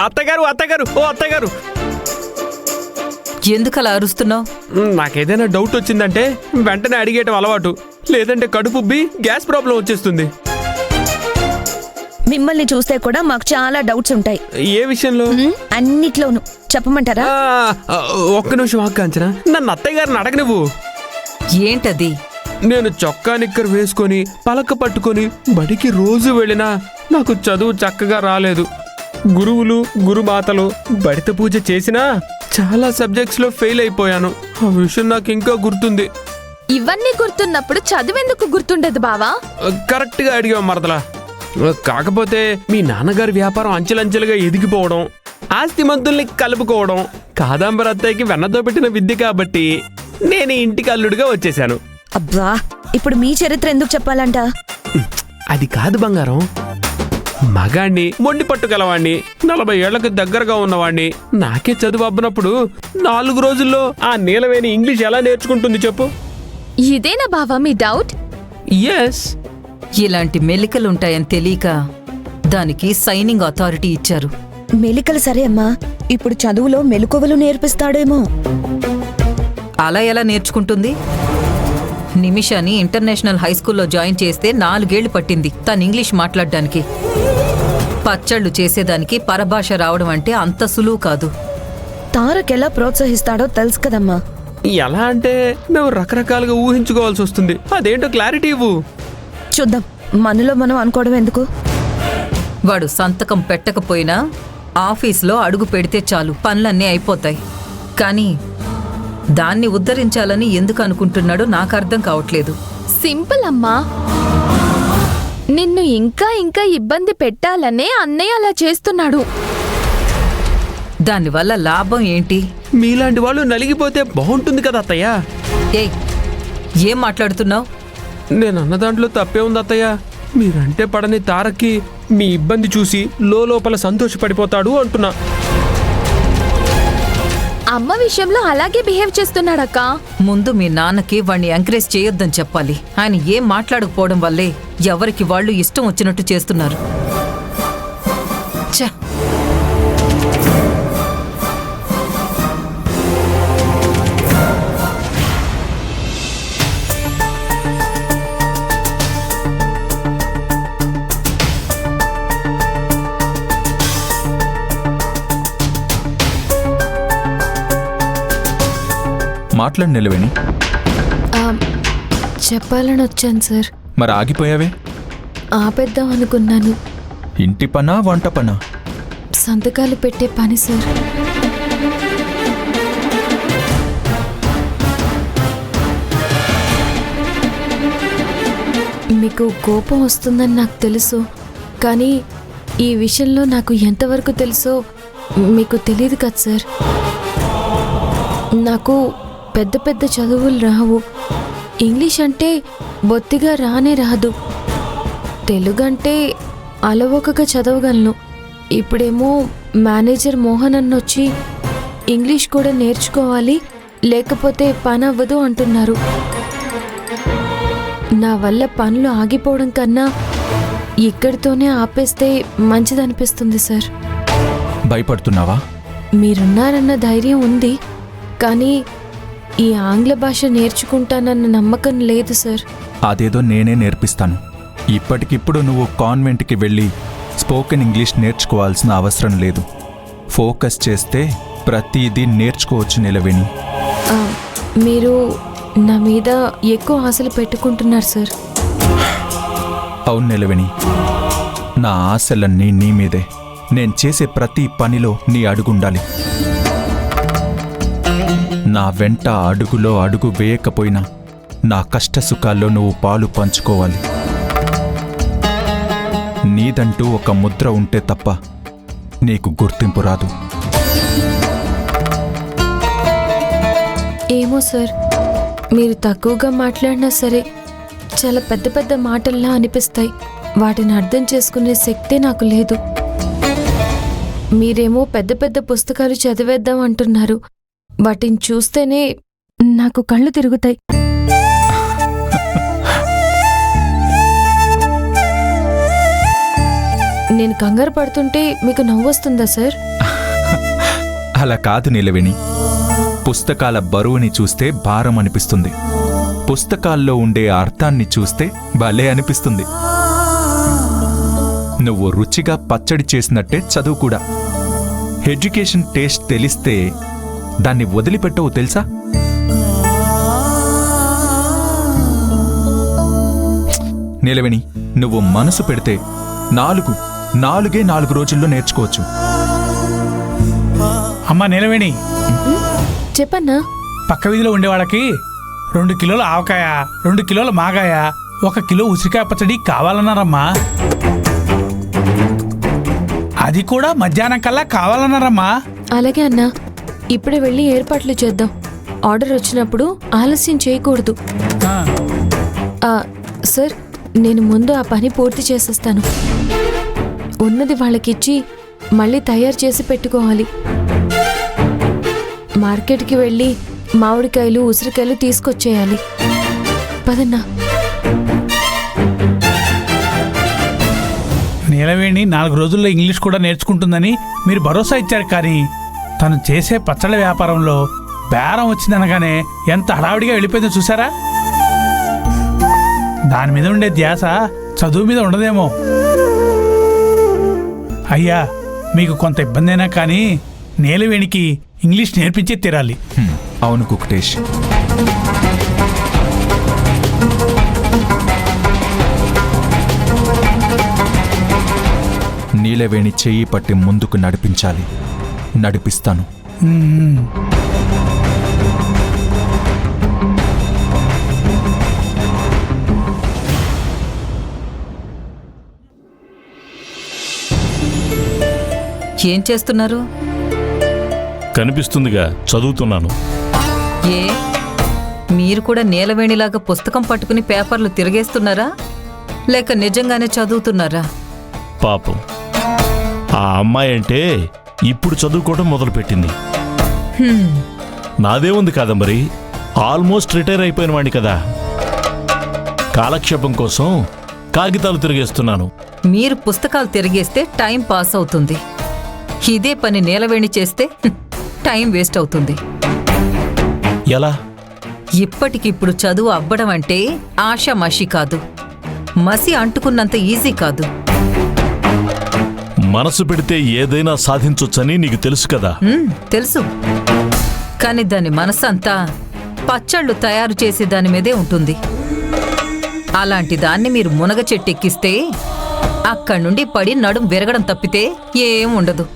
అత్తగారు అత్తగారు ఓ అత్తగారు, ఎందుకలా అరుస్తున్నావు? నాకేదైనా డౌట్ వచ్చిందంటే వెంటనే అడిగేయటం అలవాటు, లేదంటే కడుపుబ్బి గ్యాస్ ప్రాబ్లం వచ్చేస్తుంది. మిమ్మల్ని చూస్తే కూడా మాకు చాలా డౌట్స్ ఉంటాయి. ఏ విషయంలో? అన్నిట్లోనూ చెప్పమంటారా? ఒక్క నిమిషం ఆకాంచన, నన్ను అత్తయ్య గారిని అడగ నువ్వు. ఏంటది? నేను చొక్కా నిక్కర్ వేసుకొని పలక పట్టుకొని బడికి రోజు వెళ్ళినా నాకు చదువు చక్కగా రాలేదు. గురువులు గురుమాతలు బడిత పూజ చేసినా చాలా సబ్జెక్ట్స్ లో ఫెయిల్ అయిపోయాను. ఆ విషయం నాకు ఇంకా గుర్తుంది. ఇవన్నీ గుర్తున్నప్పుడు చదువెందుకు గుర్తుండదు బావా? కరెక్ట్ గా అడిగావు మరదలా. కాకపోతే మీ నాన్నగారి వ్యాపారం అంచెలంచెలుగా ఎదిగిపోవడం, ఆస్తిమంతుల్ని కలుపుకోవడం కాదాంబర అత్తయ్యకి వెన్నతో పెట్టిన విద్య కాబట్టి నేను ఇంటికి అల్లుడిగా వచ్చేశాను. అబ్బా, ఇప్పుడు మీ చరిత్ర ఎందుకు చెప్పాలంట? అది కాదు బంగారం, మగాణ్ణి మొండి పట్టుగలవాణ్ణి 40 ఏళ్లకు దగ్గరగా ఉన్నవాణ్ణి నాకే చదువు అబ్బనప్పుడు 4 రోజుల్లో ఆ నీలవేణి ఇంగ్లీష్ ఎలా నేర్చుకుంటుంది చెప్పు? ఇదేనా బావా మీ డౌట్? ఎస్. ఇలాంటి మెలికలుంటాయని తెలియక దానికి సైనింగ్ అథారిటీ ఇచ్చారు. మెలికలు సరే అమ్మా, ఇప్పుడు చదువులో మెలకువలు నేర్పిస్తాడేమో. అలా ఎలా నేర్చుకుంటుంది? నిమిషాని ఇంటర్నేషనల్ హైస్కూల్లో జాయిన్ చేస్తే 4 ఏళ్లు పట్టింది తను ఇంగ్లీష్ మాట్లాడడానికి. పచ్చళ్ళు చేసేదానికి పరభాష రావడం అంటే అంత సులువు కాదు. తారకెలా ప్రోత్సహిస్తాడో తెలుసు కదమ్మా. ఎలా అంటే మేము రకరకాలుగా ఊహించుకోవాల్సి వస్తుంది. అదేంటో క్లారిటీ ఇవ్వు. చూద్దాం, మనలో మనం అనుకోవడం ఎందుకు? వాడు సంతకం పెట్టకపోయినా ఆఫీస్లో అడుగు పెడితే చాలు, పనులన్నీ అయిపోతాయి. కానీ దాన్ని ఉద్ధరించాలని ఎందుకు అనుకుంటున్నాడో నాకు అర్థం కావట్లేదు. సింపుల్ అమ్మా, నిన్ను ఇంకా ఇంకా ఇబ్బంది పెట్టాలనే అన్నయ్య అలా చేస్తున్నాడు. దానివల్ల లాభం ఏంటి? మీలాంటి వాళ్ళు నలిగిపోతే బాగుంటుంది కదా అత్తయ్య. ఏయ్, ఏం మాట్లాడుతున్నావు? నేను అన్న దాంట్లో తప్పే ఉంది అత్తయ్య. మీరంటే పడని తారక్కి మీ ఇబ్బంది చూసి లోపల సంతోషపడిపోతాడు అంటున్నా. అమ్మ విషయంలో అలాగే బిహేవ్ చేస్తున్నాడక్క. ముందు మీ నాన్నకి వాణ్ణి ఎంకరేజ్ చేయొద్దని చెప్పాలి. ఆయన ఏం మాట్లాడకపోవడం వల్లే ఎవరికి వాళ్ళు ఇష్టం వచ్చినట్టు చేస్తున్నారు. ఛ! మాట్లాడి నిలవేణి. చెప్పాలని వచ్చాను సార్. మరి ఆగిపోయావే? ఆపేద్దాం అనుకున్నాను. ఇంటి పనా వంట పనా? సంతకాలు పెట్టే పని సార్. మీకు కోపం వస్తుందని నాకు తెలుసు, కానీ ఈ విషయంలో నాకు ఎంతవరకు తెలుసో మీకు తెలియదు కదా సార్. నాకు పెద్ద పెద్ద చదువులు రావు. ఇంగ్లీష్ అంటే బొత్తిగా రానే రాదు. తెలుగు అంటే అలవోకగా చదవగలను. ఇప్పుడేమో మేనేజర్ మోహన్ అన్న వచ్చి ఇంగ్లీష్ కూడా నేర్చుకోవాలి, లేకపోతే పని అవ్వదు అంటున్నారు. నా వల్ల పనులు ఆగిపోవడం కన్నా ఇక్కడితోనే ఆపేస్తే మంచిదనిపిస్తుంది సార్. భయపడుతున్నావా? మీరున్నారన్న ధైర్యం ఉంది, కానీ ఈ ఆంగ్ల భాష నేర్చుకుంటానన్న నమ్మకం లేదు సార్. అదేదో నేనే నేర్పిస్తాను. ఇప్పటికిప్పుడు నువ్వు కాన్వెంట్కి వెళ్ళి స్పోకెన్ ఇంగ్లీష్ నేర్చుకోవాల్సిన అవసరం లేదు. ఫోకస్ చేస్తే ప్రతిదీ నేర్చుకోవచ్చు నిలవేణి. మీరు నా మీద ఎక్కువ ఆశలు పెట్టుకుంటున్నారు సార్. అవును నిలవేణి, నా ఆశలన్నీ నీ మీదే. నేను చేసే ప్రతి పనిలో నీ అడుగుండాలి. నా వెంట అడుగులో అడుగు వేయకపోయినా నా కష్టసుఖాల్లో నువ్వు పాలు పంచుకోవాలి. నీదంటూ ఒక ముద్ర ఉంటే తప్ప నీకు గుర్తింపు రాదు. ఏమో సార్, మీరు తక్కువగా మాట్లాడినా సరే చాలా పెద్ద పెద్ద మాటల్లా అనిపిస్తాయి. వాటిని అర్థం చేసుకునే శక్తే నాకు లేదు. మీరేమో పెద్ద పెద్ద పుస్తకాలు చదివేద్దాం అంటున్నారు. వాటిని చూస్తేనే నాకు కళ్ళు తిరుగుతాయి. నేను కంగారు పడుతుంటే మీకు నవ్వొస్తుందా సార్? అలా కాదు నీలవేణి. పుస్తకాల బరువుని చూస్తే భారం అనిపిస్తుంది, పుస్తకాల్లో ఉండే అర్థాన్ని చూస్తే భలే అనిపిస్తుంది. నువ్వు రుచిగా పచ్చడి చేసినట్టే చదువు కూడా. ఎడ్యుకేషన్ టేస్ట్ తెలిస్తే దాన్ని వదిలిపెట్టవు తెలుసా? నీలవేణి, నువ్వు మనసు పెడితే నాలుగే 4 రోజుల్లో నేర్చుకోవచ్చు. అమ్మా నీలవేణి, చెప్పన్నా. పక్క వీధిలో ఉండేవాళ్ళకి 2 కిలోల ఆవకాయ, 2 కిలోల మాగాయ, 1 కిలో ఉసిరికాయ పచ్చడి కావాలన్నారమ్మా. అది కూడా మధ్యాహ్నం కల్లా కావాలన్నారమ్మా. అలాగే అన్నా, ఇప్పుడే వెళ్ళి ఏర్పాట్లు చేద్దాం. ఆర్డర్ వచ్చినప్పుడు ఆలస్యం చేయకూడదు. ఆ, సార్, నేను ముందు ఆ పని పూర్తి చేసేస్తాను. ఉన్నది వాళ్ళకిచ్చి మళ్ళీ తయారు చేసి పెట్టుకోవాలి. మార్కెట్కి వెళ్ళి మామిడికాయలు, ఉసిరికాయలు తీసుకొచ్చేయాలి. పదన్నా. నీలవేణి 4 రోజుల్లో ఇంగ్లీష్ కూడా నేర్చుకుంటుందని మీరు భరోసా ఇచ్చారు, కానీ తను చేసే పచ్చళ్ళ వ్యాపారంలో బేరం వచ్చిందనగానే ఎంత హడావిడిగా వెళ్ళిపోయిందో చూసారా? దాని మీద ఉండే ధ్యాస చదువు మీద ఉండదేమో. అయ్యా, మీకు కొంత ఇబ్బంది అయినా కానీ నీలవేణికి ఇంగ్లీష్ నేర్పించే తీరాలి. అవును కుకుటేష్. నీలవేణి చెయ్యి పట్టి ముందుకు నడిపించాలి. నడిపిస్తాను. ఏం చేస్తున్నారు? కనిపిస్తుందిగా, చదువుతున్నాను. ఏ, మీరు కూడా నీలవేణిలాగా పుస్తకం పట్టుకుని పేపర్లు తిరిగేస్తున్నారా, లేక నిజంగానే చదువుతున్నారా? పాపం, ఆ అమ్మాయి అంటే ఇప్పుడు చదువుకోవడం మొదలుపెట్టింది. నాదేముంది కాదా మరి, ఆల్మోస్ట్ రిటైర్ అయిపోయిన వాడిని కదా. కాలక్షేపం కోసం కాగితాలు తిరిగేస్తున్నాను. మీరు పుస్తకాలు తిరిగేస్తే టైం పాస్ అవుతుంది. ఇదే పని నీలవేణి చేస్తే టైం వేస్ట్ అవుతుంది. ఎలా? ఇప్పటికిప్పుడు చదువు అవ్వడం అంటే ఆషామాషి కాదు, మసి అంటుకున్నంత ఈజీ కాదు. మనసు పెడితే ఏదైనా సాధించొచ్చని నీకు తెలుసు కదా. తెలుసు, కానీ దాని మనసంతా పచ్చళ్ళు తయారు చేసే దాని మీదే ఉంటుంది. అలాంటి దాన్ని మీరు మునగ చెట్టెక్కిస్తే అక్కడి నుండి పడి నడుం విరగడం తప్పితే ఏం ఉండదు.